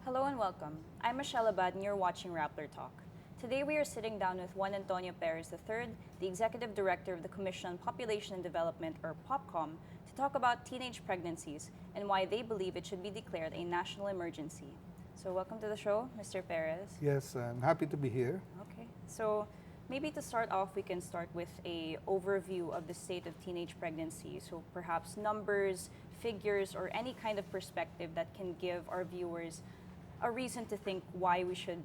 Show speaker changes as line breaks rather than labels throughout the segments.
Hello and welcome. I'm Michelle Abad and you're watching Rappler Talk. Today we are sitting down with Juan Antonio Perez III, the Executive Director of the Commission on Population and Development, or POPCOM, to talk about teenage pregnancies and why they believe it should be declared a national emergency. So welcome to the show, Mr. Perez.
Yes, I'm happy to be here.
Okay, so maybe to start off, we can start with a overview of the state of teenage pregnancy. So perhaps numbers, figures, or any kind of perspective that can give our viewers a reason to think why we should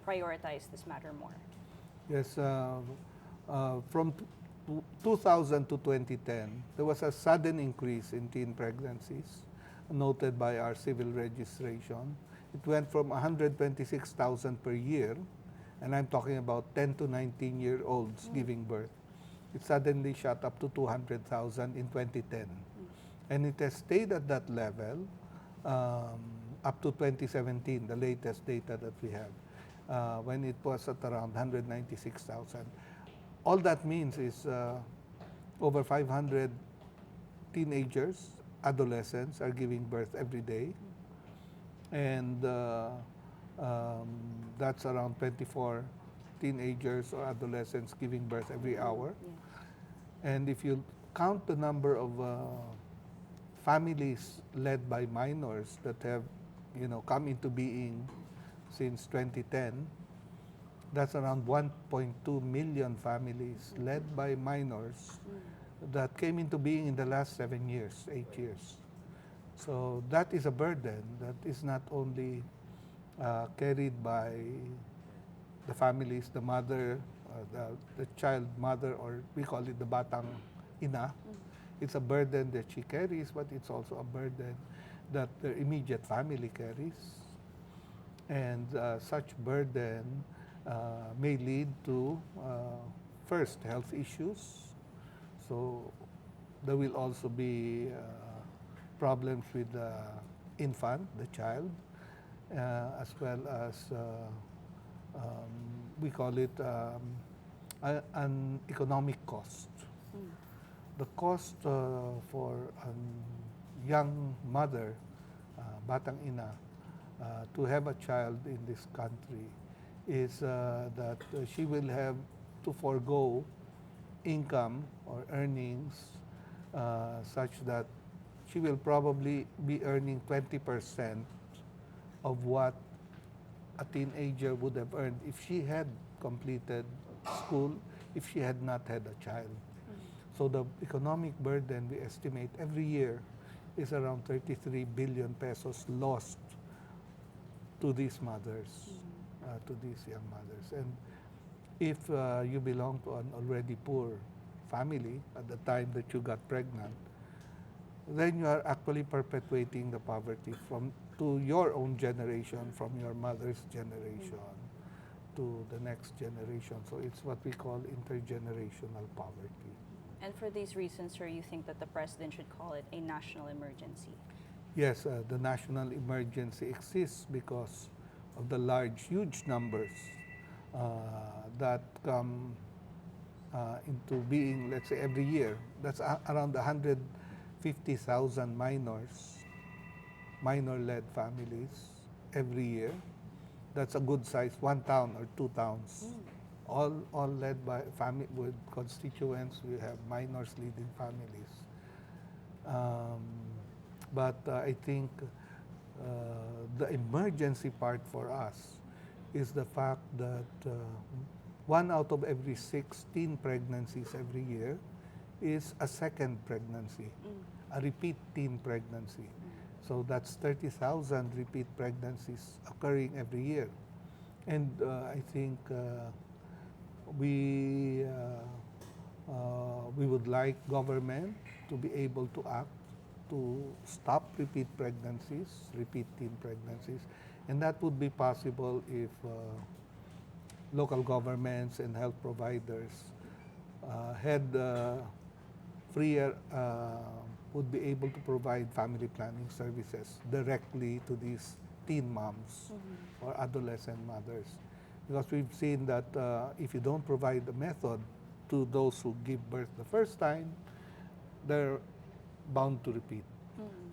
prioritize this matter more.
Yes, from 2000 to 2010, there was a sudden increase in teen pregnancies noted by our civil registration. It went from 126,000 per year, and I'm talking about 10 to 19-year-olds giving birth. It suddenly shot up to 200,000 in 2010. And it has stayed at that level up to 2017, the latest data that we have, when it was at around 196,000. All that means is over 500 teenagers, adolescents are giving birth every day. And that's around 24 teenagers or adolescents giving birth every hour.
Yeah.
And if you count the number of families led by minors that have, come into being since 2010, that's around 1.2 million families led by minors that came into being in the last 7 years, 8 years. So that is a burden that is not only carried by the families, the mother, the child mother, or we call it the batang ina. It's a burden that she carries, but it's also a burden that the immediate family carries. And such burden may lead to, first, health issues. So there will also be problems with the infant, the child, as well as, we call it an economic cost. The cost for a young mother, batang ina, to have a child in this country is that she will have to forego income or earnings such that she will probably be earning 20% of what a teenager would have earned if she had completed school, if she had not had a child. So the economic burden we estimate every year is around 33 billion pesos lost to these mothers, to these young mothers. And if you belong to an already poor family at the time that you got pregnant, then you are actually perpetuating the poverty to your own generation, from your mother's generation to the next generation. So it's what we call intergenerational poverty.
And for these reasons, sir, you think that the president should call it a national emergency?
Yes, the national emergency exists because of the huge numbers that come into being, let's say, every year. That's around 150,000 minor-led families every year. That's a good size, one town or two towns. All led by family with constituents. We have minors leading families. But I think the emergency part for us is the fact that 1 out of every 16 pregnancies every year is a second pregnancy, a repeat teen pregnancy. So that's 30,000 repeat pregnancies occurring every year. And I think we would like government to be able to act to stop repeat teen pregnancies. And that would be possible if local governments and health providers had freer, would be able to provide family planning services directly to these teen moms or adolescent mothers. Because we've seen that if you don't provide a method to those who give birth the first time, they're bound to repeat.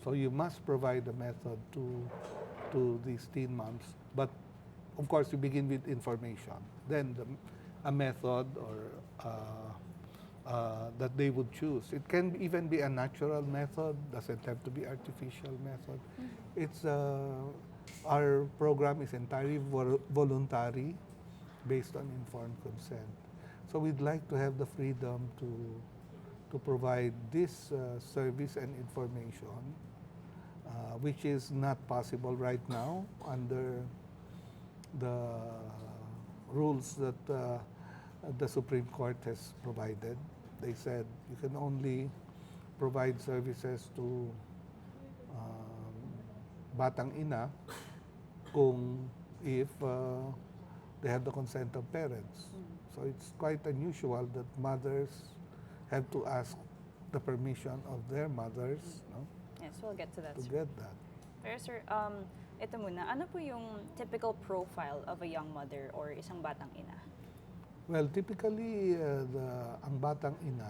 So you must provide a method to to these teen moms. But of course, we begin with information. Then a method or that they would choose. It can even be a natural method, doesn't have to be artificial method. It's our program is entirely voluntary, based on informed consent. So we'd like to have the freedom to provide this service and information, which is not possible right now under the rules that the Supreme Court has provided. They said you can only provide services to batang ina if they have the consent of parents. So it's quite unusual that mothers have to ask the permission of their mothers, no,
Yes, we'll get to that,
to
sir.
get that.
Pero sir, ito muna, ano po yung typical profile of a young mother or isang batang ina?
Well, typically, ang batang ina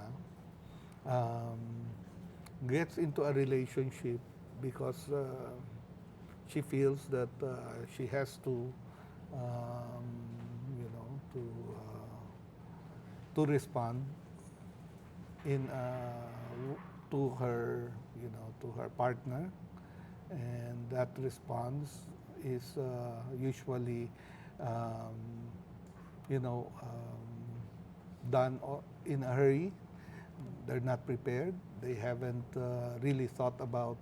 gets into a relationship because she feels that she has to, you know, to respond in to her, you know, to her partner, and that response is usually, you know, done in a hurry. They're not prepared. They haven't really thought about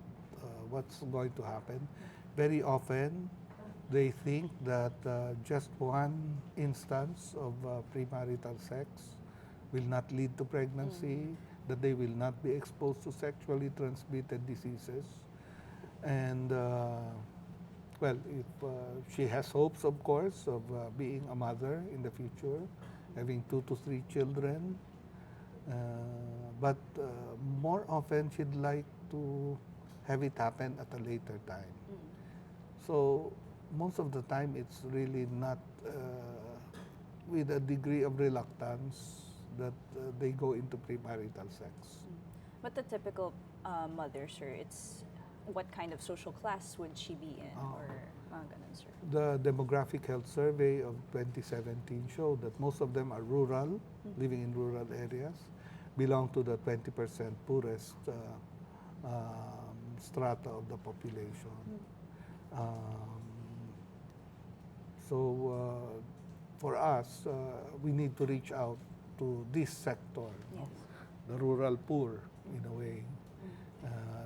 what's going to happen. Very often, they think that just one instance of premarital sex will not lead to pregnancy, that they will not be exposed to sexually transmitted diseases. And well, if she has hopes, of course, of being a mother in the future, having 2 to 3 children, but more often she'd like to have it happen at a later time. So most of the time it's really not with a degree of reluctance that they go into premarital sex.
But the typical mother, sir, it's what kind of social class would she be in, or mga ganun, sir?
The Demographic Health Survey of 2017 showed that most of them are rural, living in rural areas, belong to the 20% poorest strata of the population. So for us, we need to reach out to this sector, no?
Yes.
The rural poor, in a way.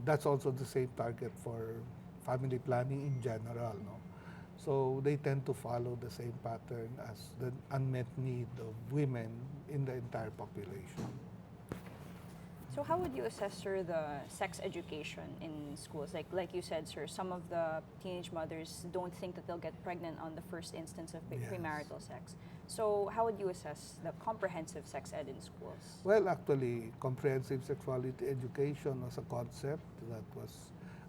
That's also the same target for family planning in general, no? So they tend to follow the same pattern as the unmet need of women in the entire population.
So how would you assess, sir, the sex education in schools? Like you said, sir, some of the teenage mothers don't think that they'll get pregnant on the first instance of
Yes.
premarital sex. So how would you assess the comprehensive sex ed in schools?
Well, actually, comprehensive sexuality education was a concept that was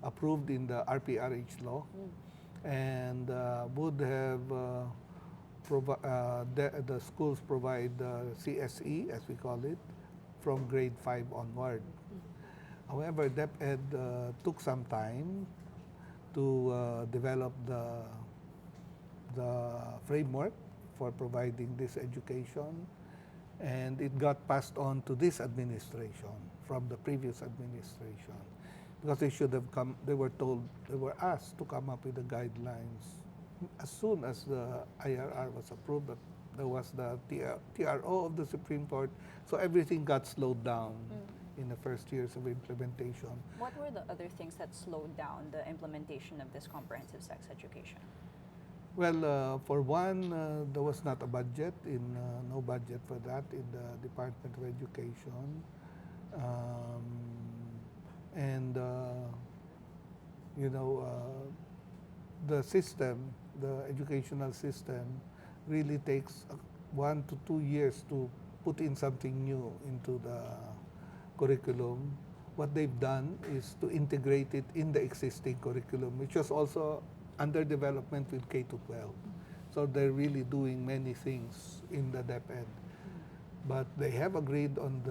approved in the RPRH law and would have the schools provide CSE, as we call it, from grade 5 onward. However, DepEd took some time to develop the framework for providing this education, and it got passed on to this administration from the previous administration, because they should have come, they were asked to come up with the guidelines as soon as the IRR was approved, but there was the TRO of the Supreme Court, so everything got slowed down in the first years of implementation.
What were the other things that slowed down the implementation of this comprehensive sex education?
Well, for one, there was not a budget, no budget for that in the Department of Education. And, you know, the system, the educational system, really takes 1 to 2 years to put in something new into the curriculum. What they've done is to integrate it in the existing curriculum, which was also under development with K to 12. So they're really doing many things in the DepEd. But they have agreed on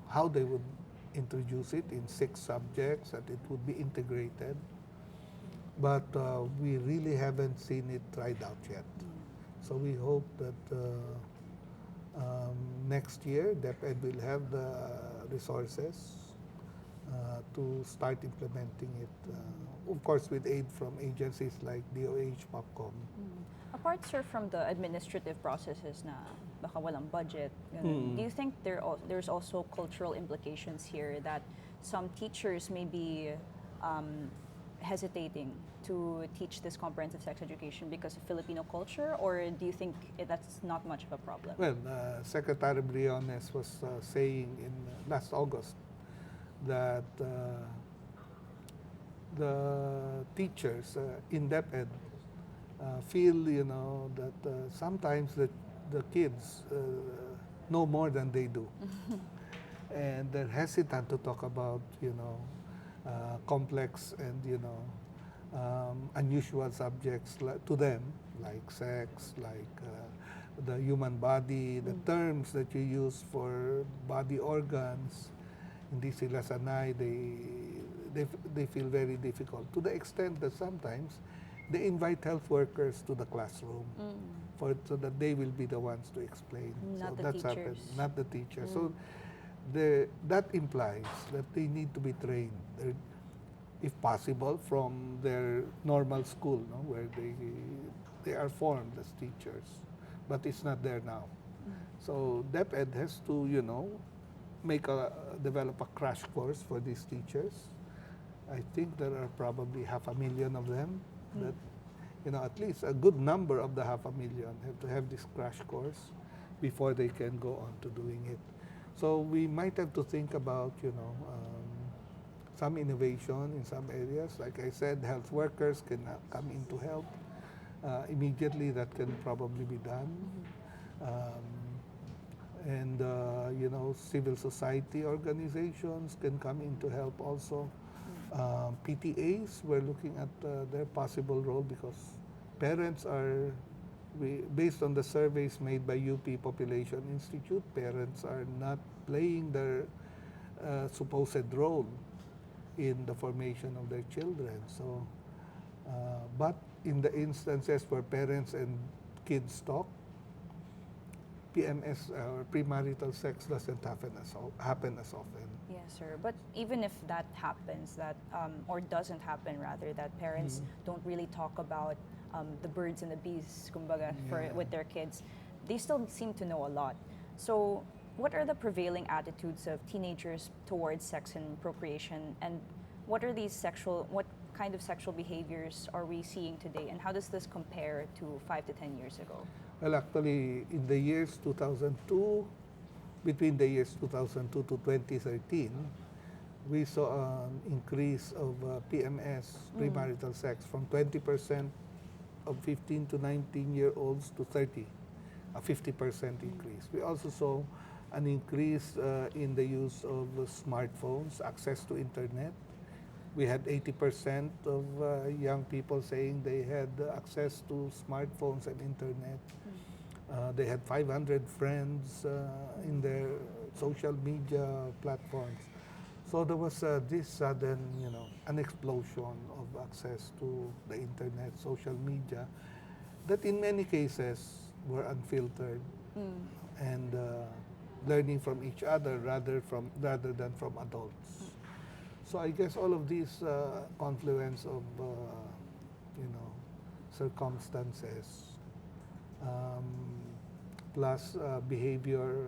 how they would introduce it in 6 subjects, that it would be integrated. but we really haven't seen it tried out yet. So we hope that next year DepEd will have the resources to start implementing it. Of course, with aid from agencies like DOH, POPCOM.
Apart, sir, from the administrative processes na baka walang budget, ganun, do you think there's also cultural implications here that some teachers may be hesitating to teach this comprehensive sex education because of Filipino culture, or do you think that's not much of a problem?
Well, Secretary Briones was saying in last August that the teachers in DepEd feel, that sometimes the kids know more than they do. And they're hesitant to talk about, complex and, unusual subjects to them, like sex, like the human body, the terms that you use for body organs. Hindi sila sanay, they feel very difficult, to the extent that sometimes they invite health workers to the classroom so that they will be the ones to explain.
Not
so
the
that's
teachers.
happened, not the teachers. So that implies that they need to be trained, if possible, from their normal school, where they are formed as teachers. But it's not there now. So DepEd has to, develop a crash course for these teachers. I think there are probably 500,000 of them that, at least a good number of the 500,000 have to have this crash course before they can go on to doing it. So we might have to think about, some innovation in some areas. Like I said, health workers can come in to help. Immediately that can probably be done. And civil society organizations can come in to help also. PTAs, we're looking at their possible role, because parents are, based on the surveys made by UP Population Institute, parents are not playing their supposed role in the formation of their children. So, but in the instances where parents and kids talk, PMS or premarital sex doesn't happen as often.
Yes, sir. But even if that happens, or doesn't happen rather, that parents don't really talk about the birds and the bees, kumbaga, with their kids, they still seem to know a lot. So, what are the prevailing attitudes of teenagers towards sex and procreation, and what kind of sexual behaviors are we seeing today, and how does this compare to 5 to 10 years ago?
Well, actually, in the years 2002, between the years 2002 to 2013, we saw an increase of PMS, premarital sex, from 20% of 15 to 19-year-olds to 30, a 50% increase. We also saw an increase in the use of smartphones, access to internet. We had 80% of young people saying they had access to smartphones and internet. They had 500 friends in their social media platforms. So there was this sudden, an explosion of access to the internet, social media, that in many cases were unfiltered and learning from each other rather than from adults. So I guess all of these confluence of, circumstances, plus behavior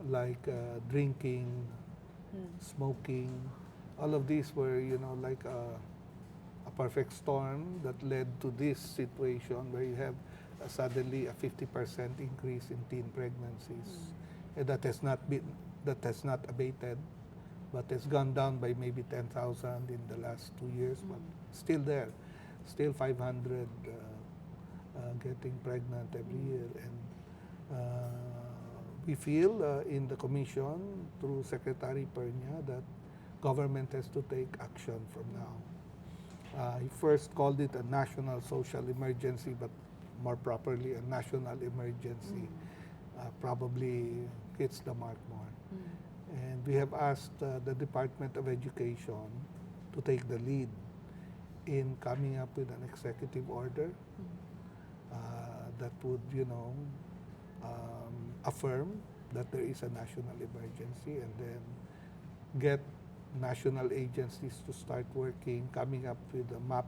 like drinking, smoking, all of these were, like a perfect storm that led to this situation where you have suddenly a 50% increase in teen pregnancies. And that has not abated, but has gone down by maybe 10,000 in the last 2 years, but still there, still 500 getting pregnant every year. And we feel in the commission through Secretary Pernia that government has to take action from now. He first called it a national social emergency, but more properly a national emergency. Probably hits the mark more. And we have asked the Department of Education to take the lead in coming up with an executive order that would, affirm that there is a national emergency, and then get national agencies to start working, coming up with a map,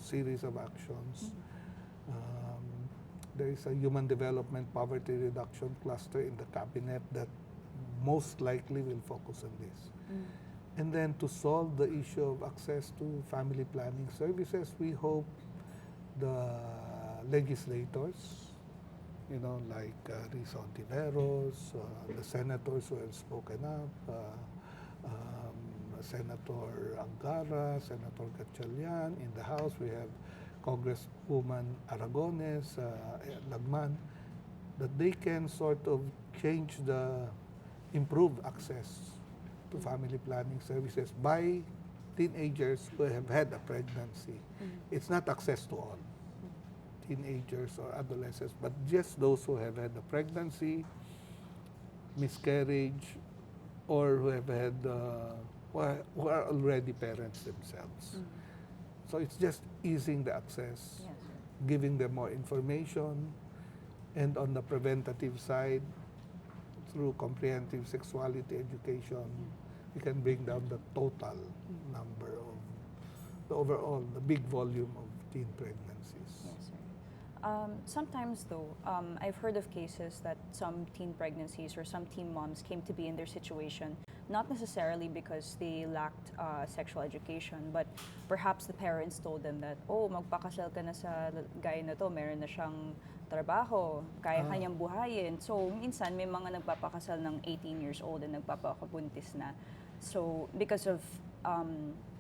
series of actions. Um, there is a human development poverty reduction cluster in the cabinet that most likely will focus on this. And then to solve the issue of access to family planning services, we hope the legislators, like Risa Ontiveros, the senators who have spoken up, Senator Angara, Senator Gatchalian. In the House, we have Congresswoman Aragones, Lagman, that they can sort of improve access to family planning services by teenagers who have had a pregnancy. It's not access to all teenagers or adolescents, but just those who have had a pregnancy, miscarriage, or who have had, who are already parents themselves. So it's just easing the access,
Yes,
giving them more information, and on the preventative side, through comprehensive sexuality education, we can bring down the total number of, the big volume of teen pregnancies.
Yes, sir. Sometimes, though, I've heard of cases that some teen pregnancies or some teen moms came to be in their situation not necessarily because they lacked sexual education, but perhaps the parents told them that, oh, magpakasal ka na sa guy na to, meron na siyang trabaho, kaya kanyang buhayin. So, minsan may mga nagpapakasal ng 18 years old and nagpapakabuntis na. So, because of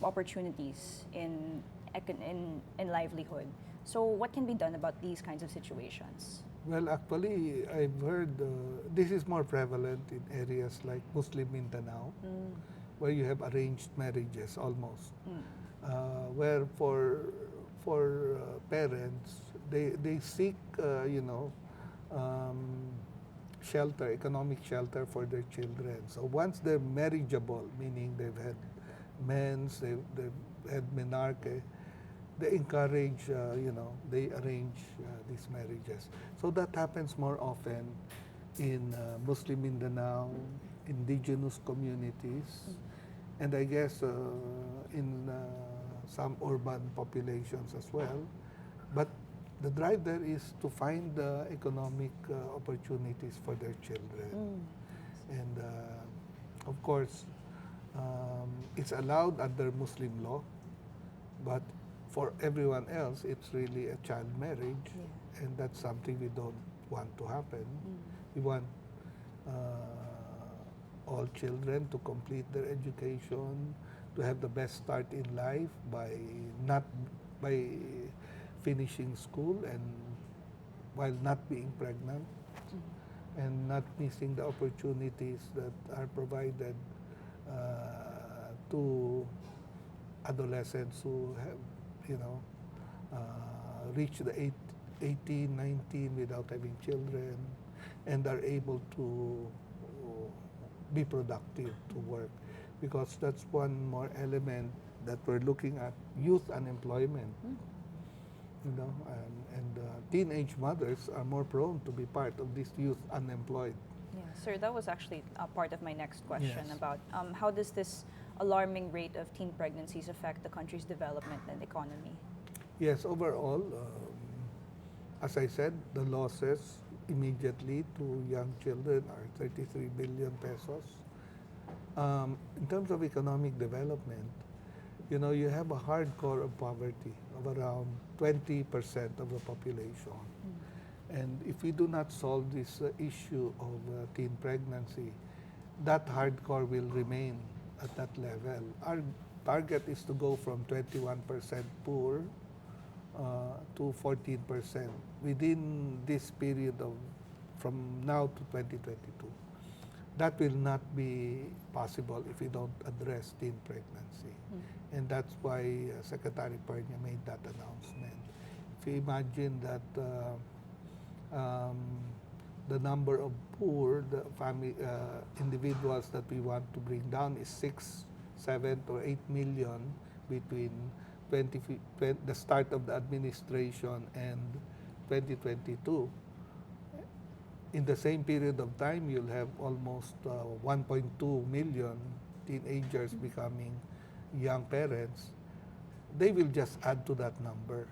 opportunities in livelihood. So, what can be done about these kinds of situations?
Well, actually, I've heard this is more prevalent in areas like Muslim Mindanao, where you have arranged marriages almost, where for parents they seek shelter, economic shelter for their children. So once they're marriageable, meaning they've had mens, they've had menarche, they encourage, they arrange these marriages. So that happens more often in Muslim Mindanao, indigenous communities, and I guess in some urban populations as well. But the drive there is to find economic opportunities for their children. And of course, it's allowed under Muslim law, but for everyone else, it's really a child marriage, and that's something we don't want to happen. We want all children to complete their education, to have the best start in life by finishing school and while not being pregnant, and not missing the opportunities that are provided to adolescents who have reach the 18, 19 without having children and are able to be productive to work. Because that's one more element that we're looking at, youth unemployment. And teenage mothers are more prone to be part of this youth unemployed.
Yeah, sir, that was actually a part of my next question about how does this alarming rate of teen pregnancies affect the country's development and economy?
Yes, overall, as I said, the losses immediately to young children are 33 billion pesos. In terms of economic development, you have a hardcore of poverty of around 20% of the population. And if we do not solve this issue of teen pregnancy, that hardcore will remain at that level. Our target is to go from 21% poor to 14% within this period of from now to 2022. That will not be possible if we don't address teen pregnancy. And that's why Secretary Pernia made that announcement. If you imagine that the number of poor individuals that we want to bring down is 6, 7, or 8 million between the start of the administration and 2022, in the same period of time, you'll have almost 1.2 million teenagers becoming young parents. They will just add to that number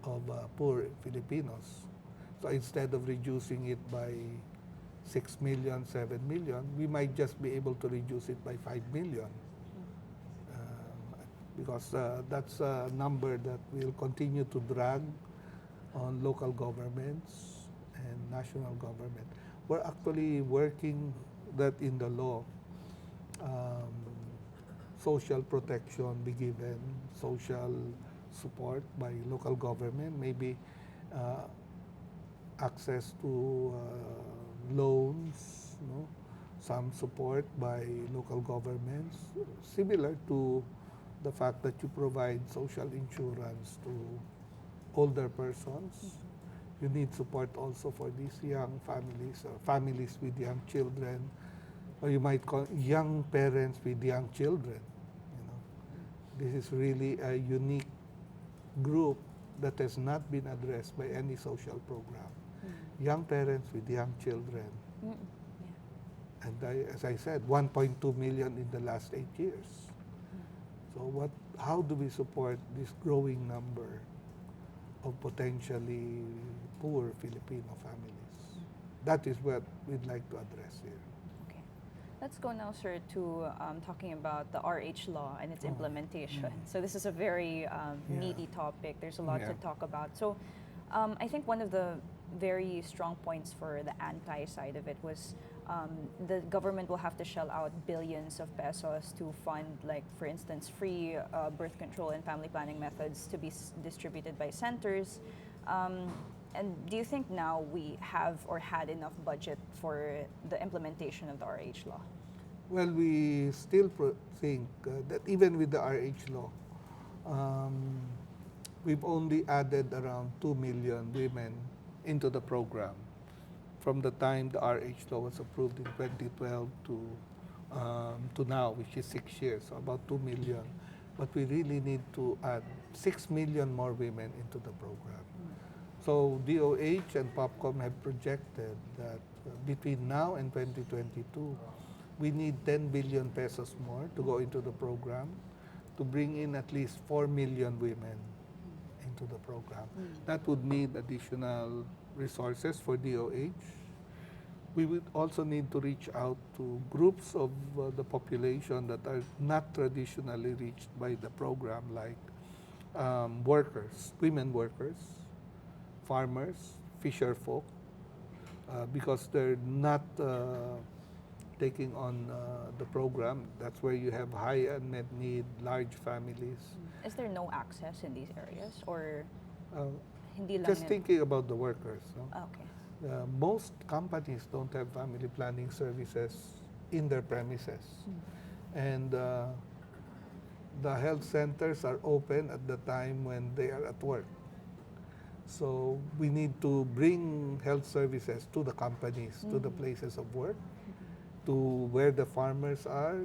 of poor Filipinos. So instead of reducing it by 6 million, 7 million, we might just be able to reduce it by 5 million. Because that's a number that will continue to drag on local governments and national government. We're actually working that in the law. Social protection be given, social support by local government, maybe access to loans, some support by local governments, similar to the fact that you provide social insurance to older persons. You need support also for these young families, or families with young children, or you might call young parents with young children. This is really a unique group that has not been addressed by any social program. Young parents with young children. And as I said, 1.2 million in the last 8 years. So how do we support this growing number of potentially poor Filipino families? That is what we'd like to address here.
Okay. Let's go now, sir, to talking about the RH law and its implementation. So this is a very meaty topic. There's a lot to talk about. So I think one of the very strong points for the anti-side of it was the government will have to shell out billions of pesos to fund, like, for instance, free birth control and family planning methods to be distributed by centers. And do you think now we have or had enough budget for the implementation of the RH law?
Well, we still think that even with the RH law, we've only added around 2 million women into the program from the time the RH law was approved in 2012 to now, which is 6 years, so about 2 million. But we really need to add 6 million more women into the program. So DOH and POPCOM have projected that between now and 2022, we need 10 billion pesos more to go into the program to bring in at least 4 million women into the program. That would need additional resources for DOH. We would also need to reach out to groups of the population that are not traditionally reached by the program, like workers, women workers, farmers, fisher folk, because they're not taking on the program. That's where you have high unmet need, large families.
Is there no access in these areas, or hindi lang
Just thinking about the workers.
Okay.
Most companies don't have family planning services in their premises. And the health centers are open at the time when they are at work. So we need to bring health services to the companies, to the places of work, to where the farmers are.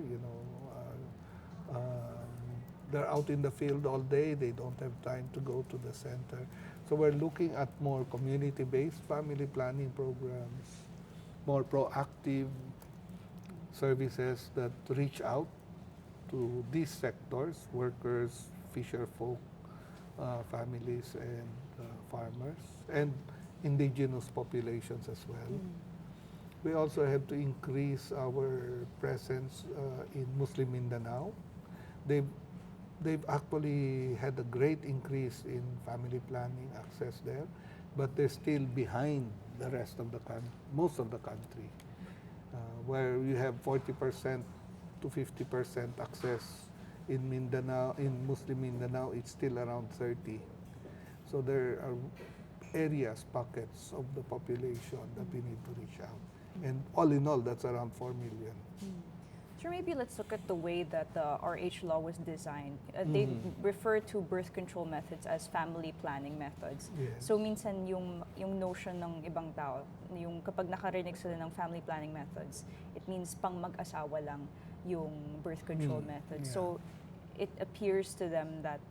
They're out in the field all day. They don't have time to go to the center. So we're looking at more community-based family planning programs, more proactive services that reach out to these sectors, workers, fisher folk, families, and farmers, and indigenous populations as well. We also have to increase our presence in Muslim Mindanao. They've actually had a great increase in family planning access there, but they're still behind the rest of the most of the country, where you have 40% to 50% access in Mindanao. In Muslim Mindanao, it's still around 30. So there are areas, pockets of the population that we need to reach out. And all in all, that's around 4 million.
So maybe let's look at the way that the RH law was designed. They refer to birth control methods as family planning methods.
Yes.
So minsan yung notion ng ibang tao, yung kapag nakarinig sila ng family planning methods, it means pang mag-asawa lang yung birth control methods.
Yeah.
So it appears to them that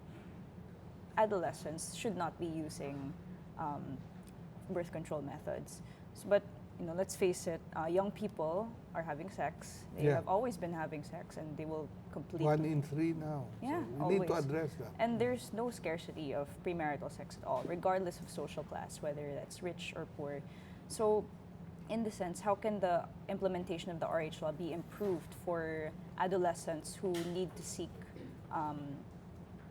adolescents should not be using um, birth control methods. But let's face it, young people are having sex. They
Yeah.
have always been having sex, and they will completely.
1 in 3 now.
Yeah,
So we need to
always.
address that.
And there's no scarcity of premarital sex at all, regardless of social class, whether that's rich or poor. So, in the sense, how can the implementation of the RH law be improved for adolescents who need to seek um,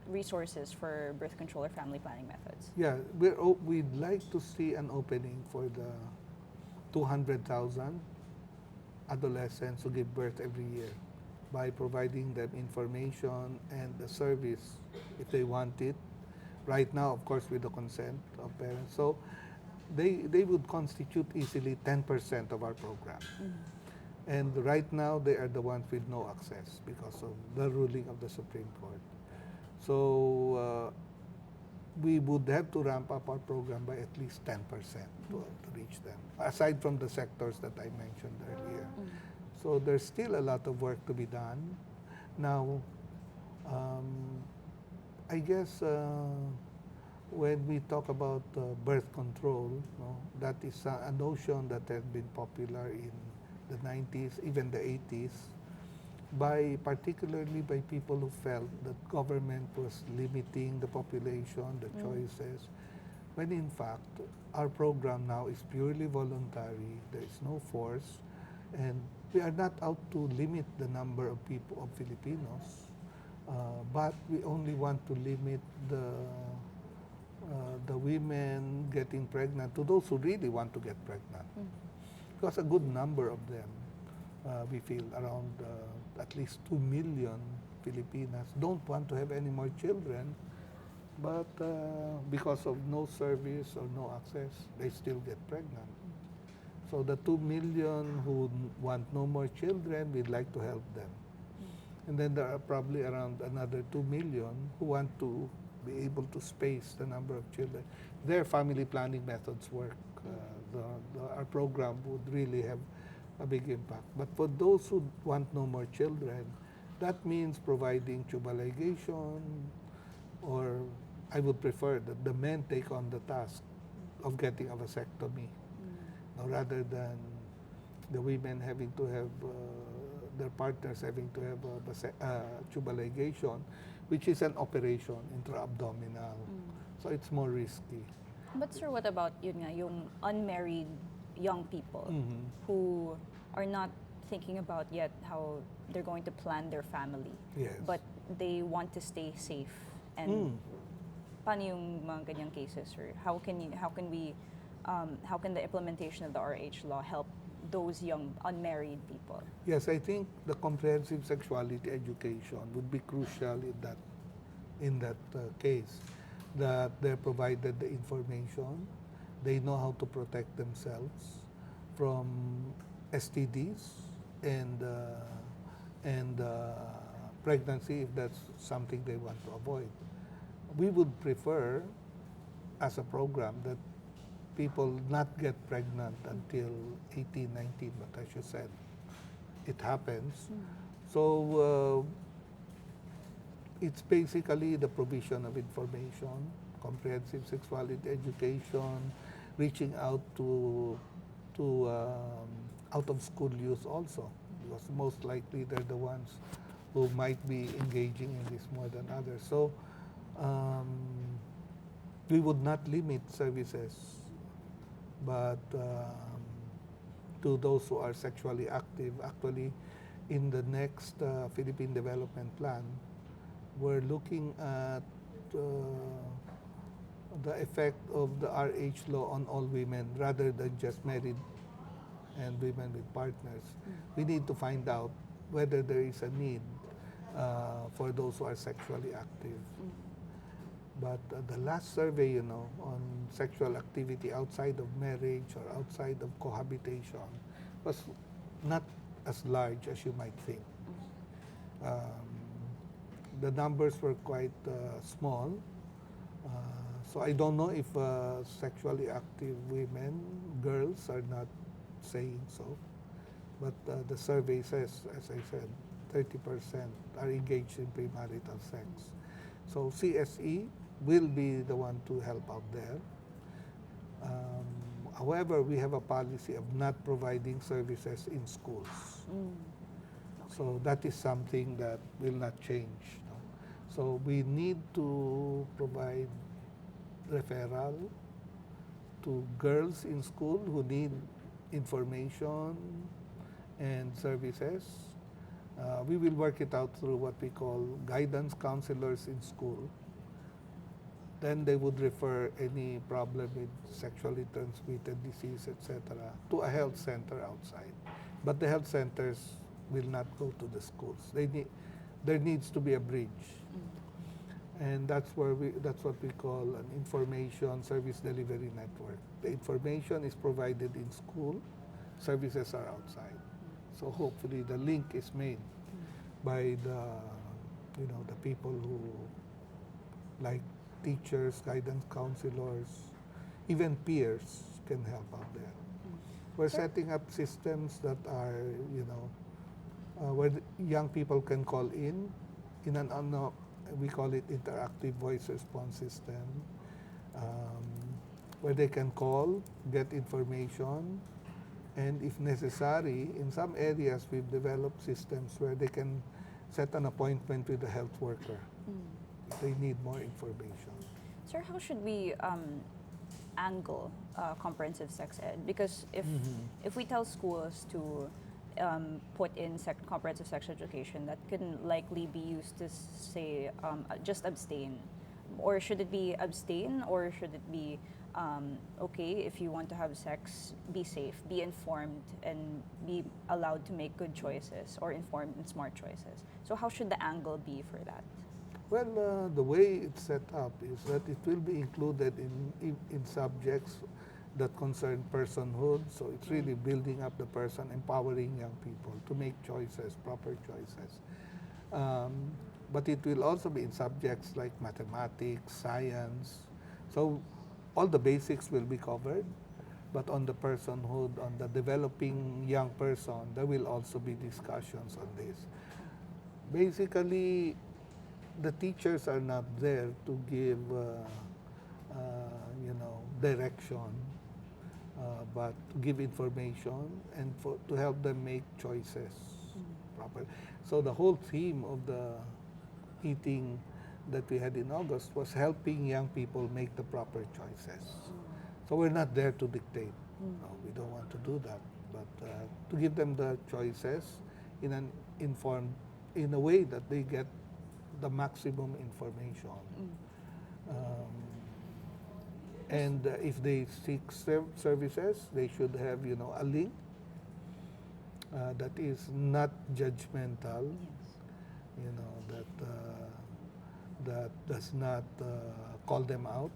resources for birth control or family planning methods?
Yeah, we'd like to see an opening for the 200,000 adolescents who give birth every year by providing them information and the service if they want it. Right now, of course, with the consent of parents. So they would constitute easily 10% of our program. And right now, they are the ones with no access because of the ruling of the Supreme Court. So we would have to ramp up our program by at least 10% to reach them, aside from the sectors that I mentioned earlier. So there's still a lot of work to be done. Now, I guess when we talk about birth control, that is a notion that had been popular in the 90s, even the 80s, particularly by people who felt that government was limiting the population, the choices, when in fact our program now is purely voluntary, there is no force, and we are not out to limit the number of people, of Filipinos, but we only want to limit the women getting pregnant to those who really want to get pregnant. Because a good number of them, we feel around at least 2 million Filipinas don't want to have any more children, but because of no service or no access, they still get pregnant. So the 2 million who want no more children, we'd like to help them. And then there are probably around another 2 million who want to be able to space the number of children. Their family planning methods work. Our program would really have a big impact. But for those who want no more children, that means providing tubal ligation, or I would prefer that the men take on the task of getting a vasectomy, rather than the women having to have their partners having to have a tubal ligation, which is an operation intra-abdominal. So it's more risky.
But sir, what about yung unmarried young people who are not thinking about yet how they're going to plan their family,
Yes.
but they want to stay safe? And paano yung mga ganyang cases, sir? How can the implementation of the RH law help those young unmarried people?
Yes, I think the comprehensive sexuality education would be crucial in that case. That they're provided the information, they know how to protect themselves from STDs and pregnancy if that's something they want to avoid. We would prefer, as a program, that people not get pregnant until 18, 19, but as you said, it happens. So it's basically the provision of information, comprehensive sexuality education, reaching out to out-of-school youth also, because most likely they're the ones who might be engaging in this more than others. So we would not limit services, but to those who are sexually active. Actually, in the next Philippine Development Plan, we're looking at the effect of the RH law on all women rather than just married and women with partners. We need to find out whether there is a need for those who are sexually active. But the last survey, on sexual activity outside of marriage or outside of cohabitation was not as large as you might think. The numbers were quite small. So I don't know if sexually active women, girls, are not saying so. But the survey says, as I said, 30% are engaged in premarital sex. So CSE will be the one to help out there. However, we have a policy of not providing services in schools. So that is something that will not change. No? So we need to provide referral to girls in school who need information and services. We will work it out through what we call guidance counselors in school. Then they would refer any problem with sexually transmitted disease, etc., to a health center outside. But the health centers will not go to the schools. There needs to be a bridge. And that's what we call an information service delivery network. The information is provided in school, services are outside. So hopefully the link is made by the people who, like teachers, guidance counselors, even peers can help out there. We're setting up systems that are, where young people can call in an we call it interactive voice response system, where they can call, get information, and if necessary, in some areas we've developed systems where they can set an appointment with a health worker if they need more information.
Sir, how should we angle comprehensive sex ed? Because if we tell schools to put in comprehensive sex education, that can likely be used to say just abstain. Or should it be abstain, or should it be okay, if you want to have sex, be safe, be informed, and be allowed to make good choices or informed and smart choices? So how should the angle be for that?
Well, the way it's set up is that it will be included in subjects that concern personhood. So it's really building up the person, empowering young people to make choices, proper choices. But it will also be in subjects like mathematics, science. So all the basics will be covered. But on the personhood, on the developing young person, there will also be discussions on this. Basically, the teachers are not there to give, direction, but to give information and to help them make choices properly. So the whole theme of the meeting that we had in August was helping young people make the proper choices. So we're not there to dictate. No, we don't want to do that, but to give them the choices in a way that they get the maximum information. And if they seek services, they should have, a link that is not judgmental, that does not call them out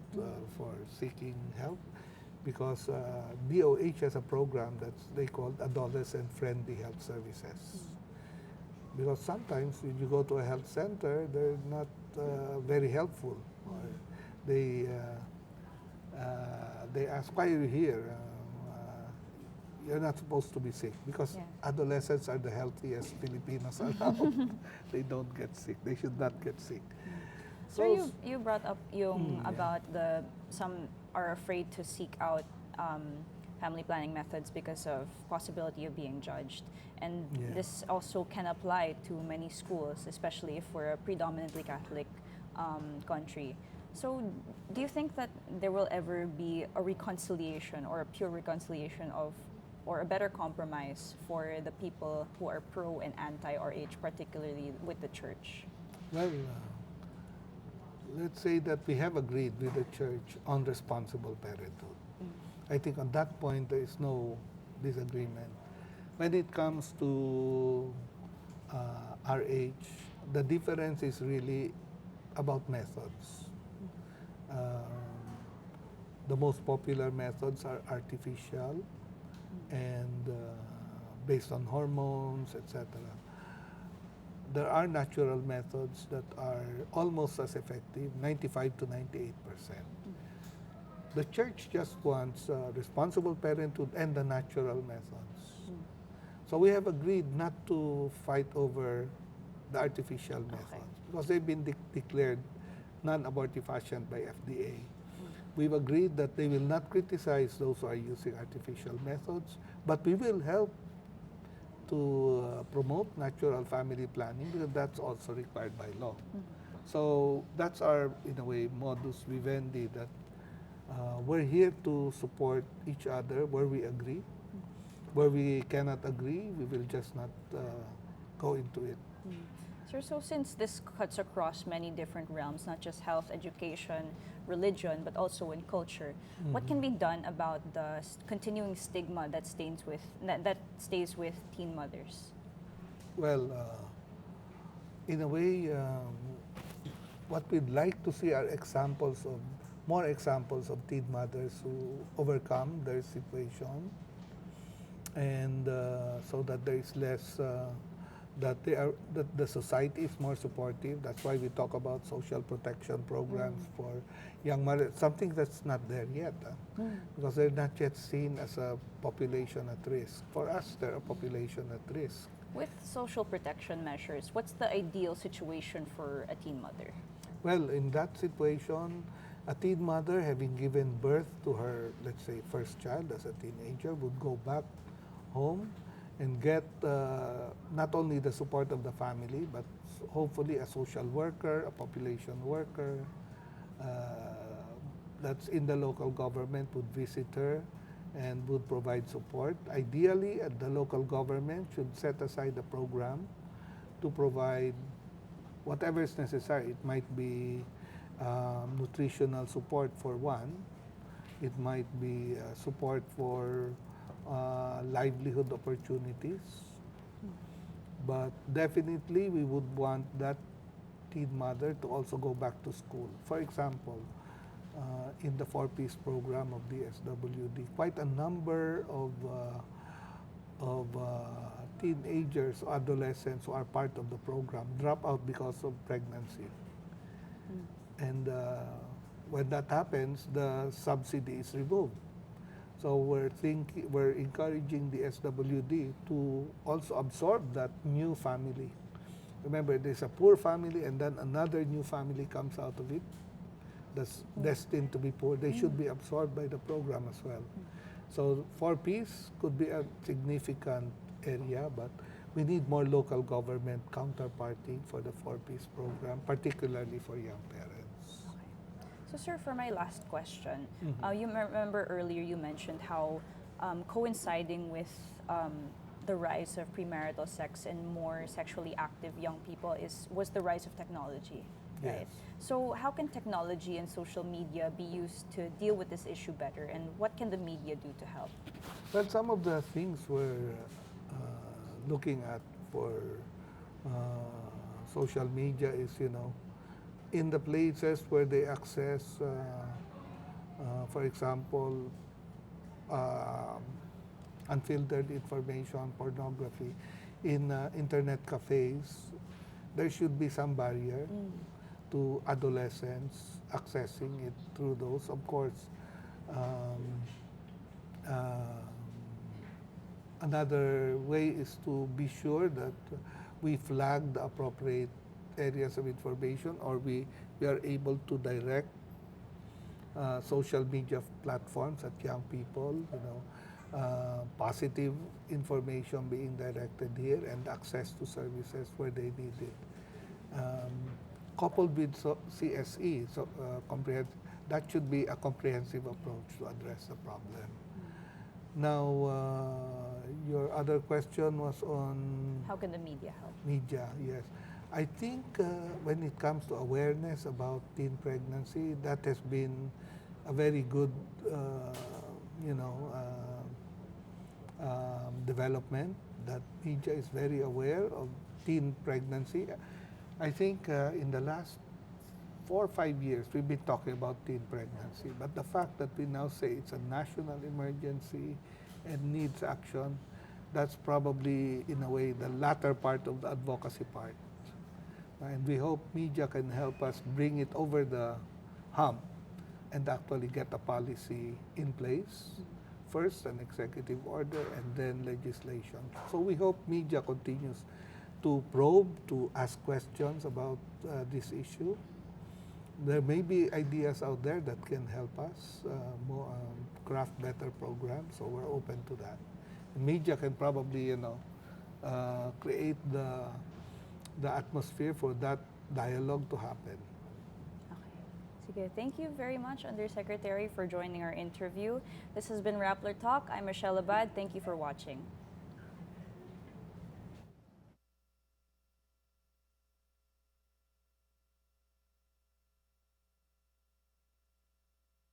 for seeking help, because DOH has a program that they call Adolescent Friendly Health Services. Because sometimes when you go to a health center, they're not very helpful. Or they ask, why are you here? You're not supposed to be sick, because adolescents are the healthiest Filipinos around. They don't get sick. They should not get sick.
Sir, you brought up about some are afraid to seek out family planning methods because of possibility of being judged. And this also can apply to many schools, especially if we're a predominantly Catholic country. So do you think that there will ever be a reconciliation, or a pure reconciliation or a better compromise for the people who are pro and anti-RH, particularly with the church?
Well, let's say that we have agreed with the church on responsible parenthood. I think on that point there is no disagreement. When it comes to RH, the difference is really about methods. The most popular methods are artificial and based on hormones, etc. There are natural methods that are almost as effective, 95 to 98%. The church just wants responsible parenthood and the natural methods. So we have agreed not to fight over the artificial methods, because they've been declared non-abortive fashion by FDA. We've agreed that they will not criticize those who are using artificial methods, but we will help to promote natural family planning because that's also required by law. So that's our, in a way, modus vivendi, that we're here to support each other where we agree. Where we cannot agree, we will just not go into it.
Sir, so since this cuts across many different realms, not just health, education, religion, but also in culture, what can be done about the continuing stigma that stays with teen mothers?
Well, in a way, what we'd like to see are more examples of teen mothers who overcome their situation, and so that there is less, that the society is more supportive. That's why we talk about social protection programs for young mothers, something that's not there yet, because they're not yet seen as a population at risk. For us, they're a population at risk.
With social protection measures, what's the ideal situation for a teen mother?
Well, in that situation, a teen mother having given birth to her, let's say, first child as a teenager would go back home and get not only the support of the family, but hopefully a social worker, a population worker that's in the local government would visit her and would provide support. Ideally, the local government should set aside a program to provide whatever is necessary. It might be nutritional support for one. It might be support for livelihood opportunities. But definitely, we would want that teen mother to also go back to school. For example, in the 4-piece program of the SWD, quite a number of teenagers, adolescents who are part of the program drop out because of pregnancy. And when that happens, the subsidy is removed. So we're encouraging the SWD to also absorb that new family. Remember, there's a poor family and then another new family comes out of it that's destined to be poor. They should be absorbed by the program as well. So 4-piece could be a significant area, but we need more local government counterparting for the 4-piece program, particularly for young parents.
So, sir, for my last question, you remember earlier you mentioned how coinciding with the rise of premarital sex and more sexually active young people was the rise of technology, right?
Yes.
So, how can technology and social media be used to deal with this issue better, and what can the media do to help?
Well, some of the things we're looking at for social media is, in the places where they access, for example, unfiltered information, pornography, in internet cafes, there should be some barrier to adolescents accessing it through those. Of course, another way is to be sure that we flag the appropriate areas of information, or we are able to direct social media platforms at young people, positive information being directed here and access to services where they need it. Coupled with CSE, that should be a comprehensive approach to address the problem. Now, your other question was on
How can the media help?
media, yes. I think when it comes to awareness about teen pregnancy, that has been a very good, development, that media is very aware of teen pregnancy. I think in the last 4 or 5 years, we've been talking about teen pregnancy, but the fact that we now say it's a national emergency and needs action, that's probably, in a way, the latter part of the advocacy part. And we hope media can help us bring it over the hump and actually get a policy in place. First, an executive order, and then legislation. So we hope media continues to probe, to ask questions about this issue. there may be ideas out there that can help us craft better programs, so we're open to that. Media can probably, create the atmosphere for that dialogue to happen.
Okay. Sige, thank you very much, Undersecretary, for joining our interview. This has been Rappler Talk. I'm Michelle Abad. Thank you for watching.